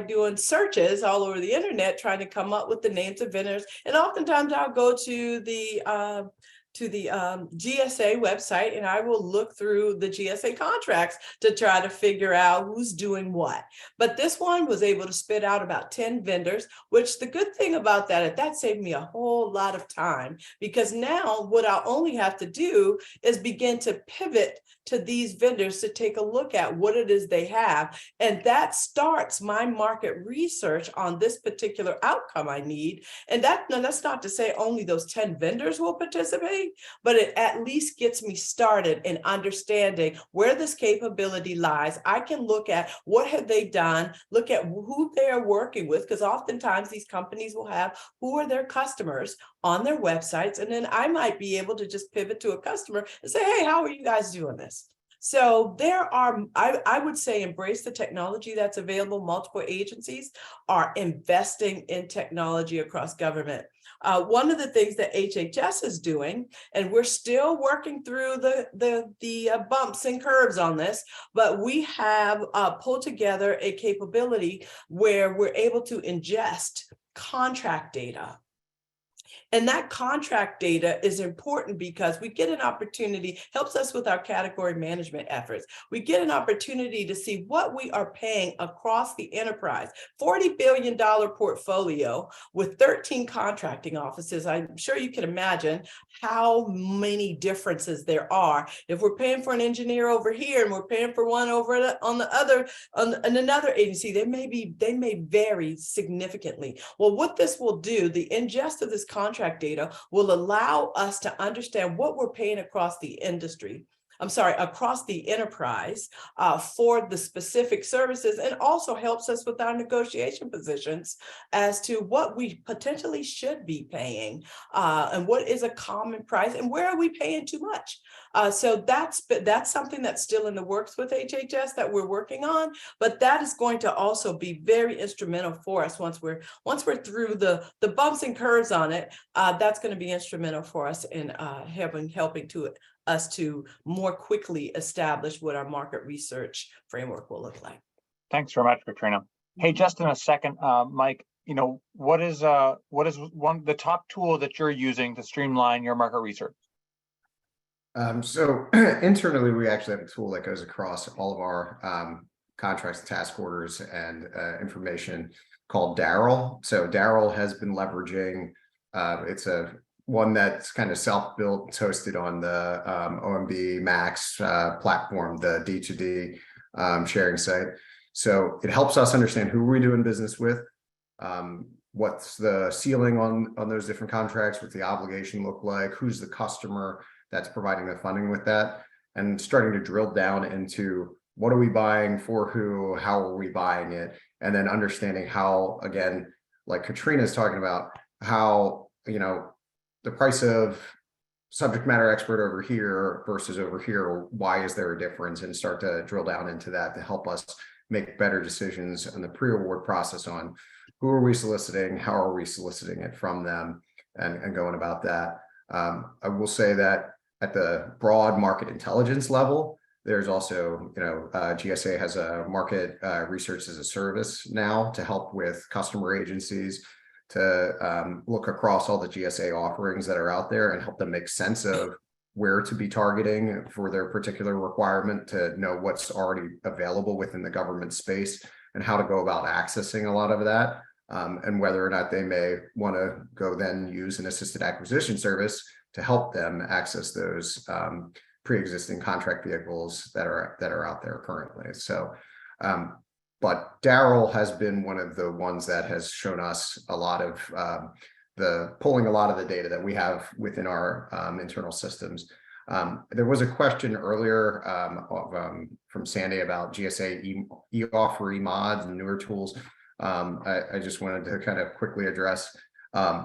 S3: doing searches all over the internet, trying to come up with the names of vendors. And oftentimes I'll go to the to the GSA website, and I will look through the GSA contracts to try to figure out who's doing what. But this one was able to spit out about 10 vendors, which the good thing about that saved me a whole lot of time, because now what I'll only have to do is begin to pivot to these vendors to take a look at what it is they have. And that starts my market research on this particular outcome I need. And that's not to say only those 10 vendors will participate, but it at least gets me started in understanding where this capability lies. I can look at what have they done, look at who they are working with, because oftentimes these companies will have who are their customers on their websites. And then I might be able to just pivot to a customer and say, hey, how are you guys doing this? So there are, I would say, embrace the technology that's available. Multiple agencies are investing in technology across government. One of the things that HHS is doing, and we're still working through the bumps and curves on this, but we have pulled together a capability where we're able to ingest contract data. And that contract data is important because we get an opportunity, helps us with our category management efforts. We get an opportunity to see what we are paying across the enterprise. $40 billion portfolio with 13 contracting offices. I'm sure you can imagine how many differences there are. If we're paying for an engineer over here and we're paying for one over in another agency, they may vary significantly. Well, what this will do, the ingest of this contract data will allow us to understand what we're paying across the industry. Across the enterprise for the specific services, and also helps us with our negotiation positions as to what we potentially should be paying and what is a common price and where are we paying too much. So that's something that's still in the works with HHS that we're working on, but that is going to also be very instrumental for us once we're through the bumps and curves on it. That's going to be instrumental for us in helping us to more quickly establish what our market research framework will look like.
S2: Thanks very much, Katrina. Hey, just in a second, Mike, what is the top tool that you're using to streamline your market research?
S4: So internally, we actually have a tool that goes across all of our contracts, task orders, and information called Darrell. So Darrell has been leveraging, it's one that's kind of self-built, it's hosted on the OMB Max platform, the D2D sharing site. So it helps us understand who we're doing business with, what's the ceiling on those different contracts, what's the obligation look like, who's the customer that's providing the funding with that, and starting to drill down into what are we buying for who, how are we buying it, and then understanding how, again, like Katrina is talking about, how, the price of subject matter expert over here versus over here, why is there a difference, and start to drill down into that to help us make better decisions in the pre-award process on who are we soliciting, how are we soliciting it from them, and going about that. I will say that at the broad market intelligence level, there's also, GSA has a market research as a service now to help with customer agencies to look across all the GSA offerings that are out there and help them make sense of where to be targeting for their particular requirement, to know what's already available within the government space and how to go about accessing a lot of that, and whether or not they may want to go then use an assisted acquisition service to help them access those pre-existing contract vehicles that are out there currently. So, but Darrell has been one of the ones that has shown us a lot of pulling a lot of the data that we have within our internal systems. There was a question earlier from Sandy about GSA e-offer, e-mods, and newer tools. I just wanted to kind of quickly address.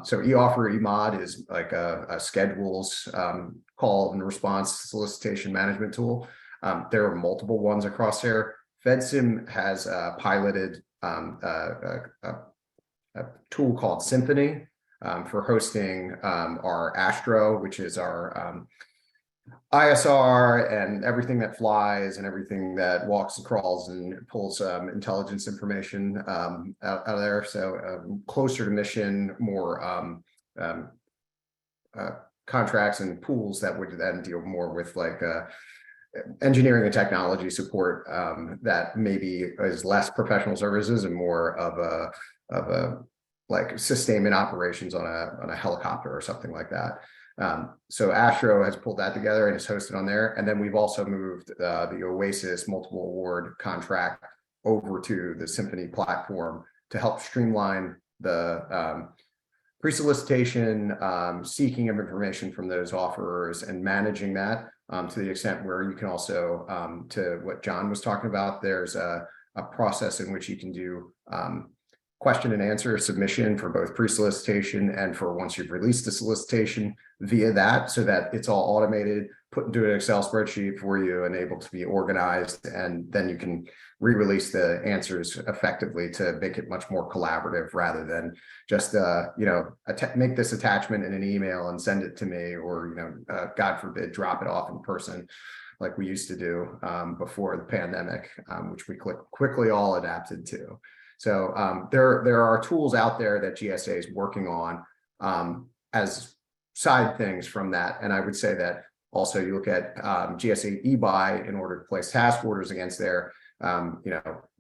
S4: So e-offer, e-mod is like a schedules call and response solicitation management tool. There are multiple ones across there. FedSim has piloted a tool called Symphony for hosting our Astro, which is our ISR and everything that flies and everything that walks and crawls and pulls intelligence information out of there. So closer to mission, more contracts and pools that would then deal more with like engineering and technology support that maybe is less professional services and more of a like sustainment operations on a helicopter or something like that. So Astro has pulled that together and is hosted on there. And then we've also moved the Oasis multiple award contract over to the Symphony platform to help streamline the pre-solicitation, seeking of information from those offerers and managing that to the extent where you can also, to what John was talking about, there's a process in which you can do question and answer submission for both pre-solicitation and for once you've released the solicitation via that, so that it's all automated, put into an Excel spreadsheet for you and able to be organized. And then you can re-release the answers effectively to make it much more collaborative rather than just, make this attachment in an email and send it to me, or, God forbid, drop it off in person like we used to do before the pandemic, which we quickly all adapted to. So there are tools out there that GSA is working on as side things from that. And I would say that also you look at GSA eBuy in order to place task orders against there,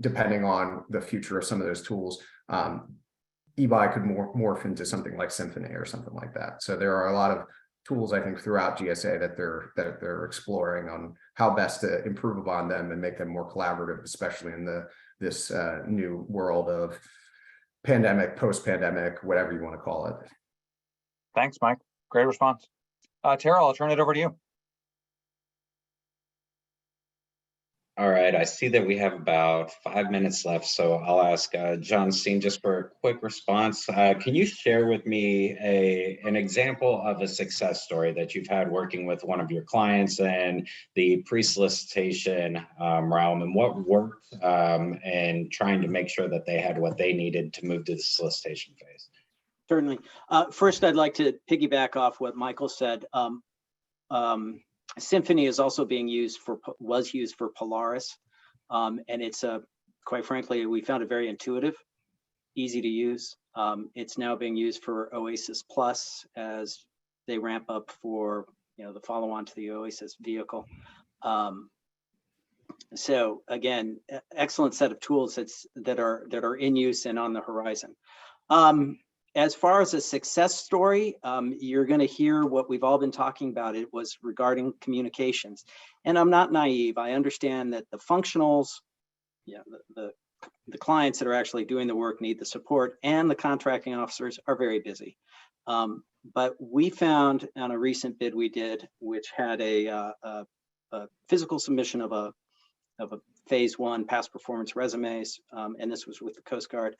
S4: depending on the future of some of those tools, eBuy could morph into something like Symphony or something like that. So there are a lot of tools, I think, throughout GSA that they're exploring on how best to improve upon them and make them more collaborative, especially in this new world of pandemic, post-pandemic, whatever you want to call it.
S2: Thanks, Mike. Great response. Tara, I'll turn it over to you.
S5: All right, I see that we have about 5 minutes left, so I'll ask John Steen just for a quick response. Can you share with me an example of a success story that you've had working with one of your clients in the pre-solicitation realm, and what worked and trying to make sure that they had what they needed to move to the solicitation phase?
S7: Certainly. First, I'd like to piggyback off what Michael said. Symphony is also was used for Polaris, and it's quite frankly, we found it very intuitive, easy to use. It's now being used for Oasis Plus as they ramp up for the follow-on to the Oasis vehicle. So again, excellent set of tools that are in use and on the horizon. As far as a success story, you're going to hear what we've all been talking about. It was regarding communications. And I'm not naive. I understand that the functionals, the clients that are actually doing the work need the support, and the contracting officers are very busy. But we found on a recent bid we did, which had a physical submission of a phase 1 past performance resumes, and this was with the Coast Guard,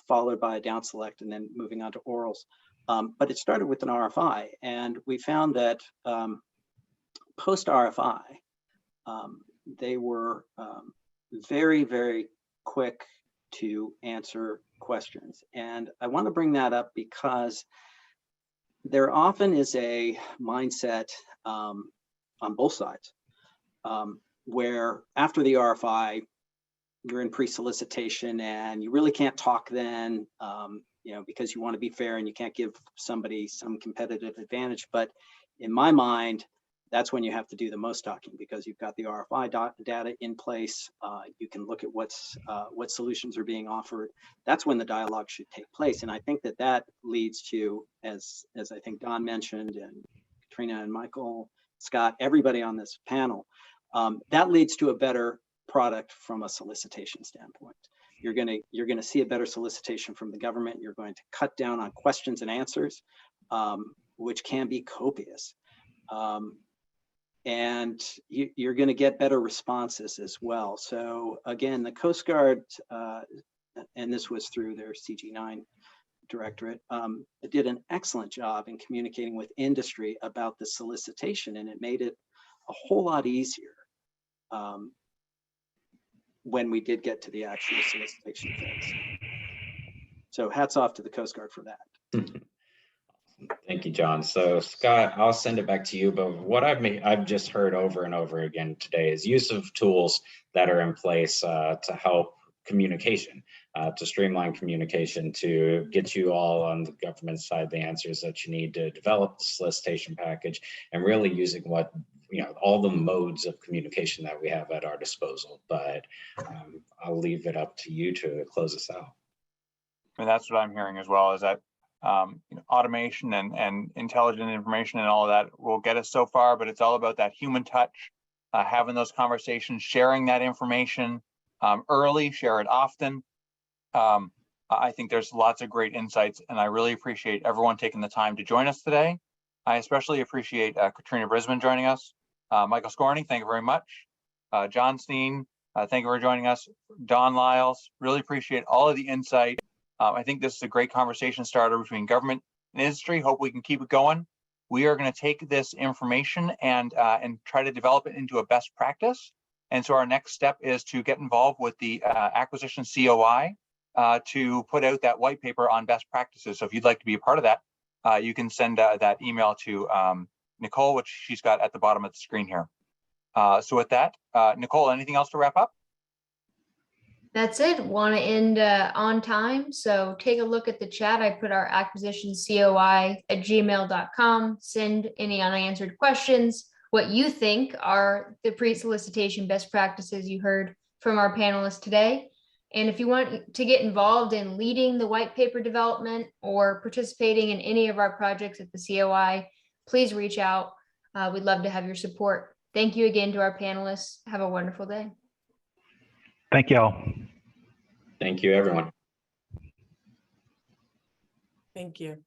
S7: followed by a down select and then moving on to orals. But it started with an RFI, and we found that post RFI, they were very, very quick to answer questions. And I want to bring that up because there often is a mindset on both sides where after the RFI, you're in pre-solicitation and you really can't talk then, because you want to be fair and you can't give somebody some competitive advantage. But in my mind, that's when you have to do the most talking, because you've got the RFI data in place. You can look at what solutions are being offered. That's when the dialogue should take place. And I think that leads to, as I think Don mentioned, and Katrina and Michael, Scott, everybody on this panel, that leads to a better product from a solicitation standpoint. You're going to see a better solicitation from the government. You're going to cut down on questions and answers, which can be copious. And you're going to get better responses as well. So again, the Coast Guard, and this was through their CG9 directorate, did an excellent job in communicating with industry about the solicitation, and it made it a whole lot easier when we did get to the actual solicitation phase. So hats off to the Coast Guard for that.
S5: Thank you, John. So Scott, I'll send it back to you, but what I've just heard over and over again today is use of tools that are in place to help communication, to streamline communication, to get you all on the government side the answers that you need to develop the solicitation package, and really using what, all the modes of communication that we have at our disposal. But I'll leave it up to you to close us out.
S2: And that's what I'm hearing as well, is that automation and intelligent information and all of that will get us so far, but it's all about that human touch, having those conversations, sharing that information early, share it often. I think there's lots of great insights, and I really appreciate everyone taking the time to join us today. I especially appreciate Katrina Brisbane joining us. Michael Scorney, thank you very much. John Steen, thank you for joining us. Don Lyles, really appreciate all of the insight. I think this is a great conversation starter between government and industry. Hope we can keep it going. We are going to take this information and try to develop it into a best practice. And so our next step is to get involved with the acquisition COI to put out that white paper on best practices. So if you'd like to be a part of that, you can send that email to Nicole, which she's got at the bottom of the screen here. So with that, Nicole, anything else to wrap up?
S1: That's it. Want to end on time. So take a look at the chat. I put our acquisition COI at gmail.com. Send any unanswered questions, what you think are the pre-solicitation best practices you heard from our panelists today. And if you want to get involved in leading the white paper development or participating in any of our projects at the COI, please reach out. We'd love to have your support. Thank you again to our panelists. Have a wonderful day.
S6: Thank y'all.
S5: Thank you, everyone.
S3: Thank you.